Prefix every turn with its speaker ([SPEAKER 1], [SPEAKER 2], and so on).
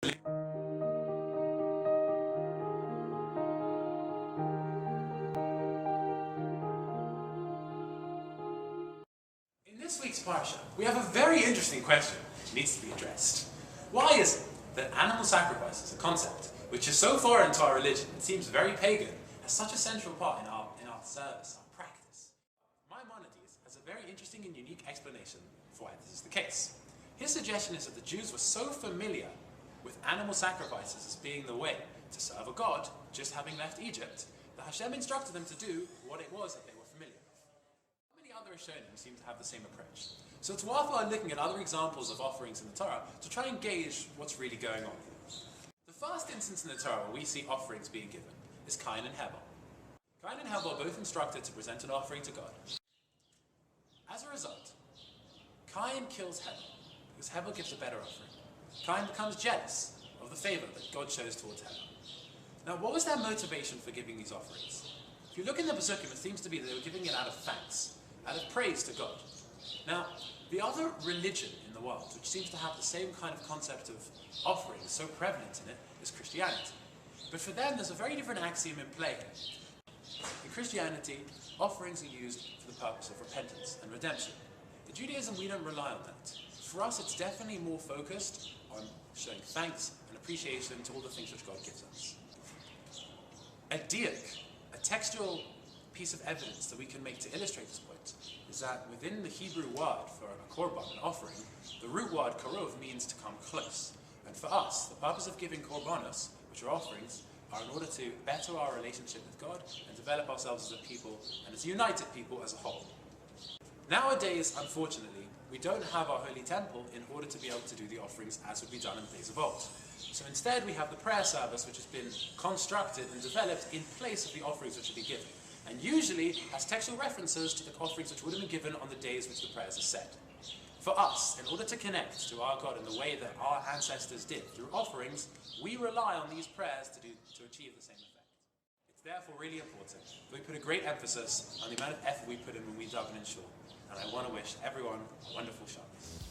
[SPEAKER 1] In this week's Parshat, we have a very interesting question that needs to be addressed. Why is it that animal sacrifice, a concept which is so foreign to our religion and seems very pagan, has such a central part in our service, our practice? Maimonides has a very interesting and unique explanation for why this is the case. His suggestion is that the Jews were so familiar with animal sacrifices as being the way to serve a god, just having left Egypt, that Hashem instructed them to do what it was that they were familiar with. Many other Rishonim seem to have the same approach. So it's worthwhile looking at other examples of offerings in the Torah to try and gauge what's really going on here. The first instance in the Torah where we see offerings being given is Cain and Abel. Cain and Abel are both instructed to present an offering to God. As a result, Cain kills Abel because Abel gives a better offering. Cain becomes jealous of the favor that God shows towards Abel. Now, what was their motivation for giving these offerings? If you look in the Pasukim, it seems to be that they were giving it out of thanks, out of praise to God. Now, the other religion in the world, which seems to have the same kind of concept of offering so prevalent in it, is Christianity. But for them, there's a very different axiom in play. In Christianity, offerings are used for the purpose of repentance and redemption. In Judaism, we don't rely on that. For us, it's definitely more focused on showing thanks and appreciation to all the things which God gives us. A diuk, a textual piece of evidence that we can make to illustrate this point, is that within the Hebrew word for a korban, an offering, the root word karov means to come close. And for us, the purpose of giving korbanos, which are offerings, are in order to better our relationship with God and develop ourselves as a people and as a united people as a whole. Nowadays, unfortunately, we don't have our holy temple in order to be able to do the offerings as would be done in the days of old. So instead we have the prayer service which has been constructed and developed in place of the offerings which will be given, and usually has textual references to the offerings which would have been given on the days which the prayers are said. For us, in order to connect to our God in the way that our ancestors did through offerings, we rely on these prayers to achieve the same effect. It's therefore really important that we put a great emphasis on the amount of effort we put in when we daven in shul. And I want to wish everyone a wonderful Shabbos.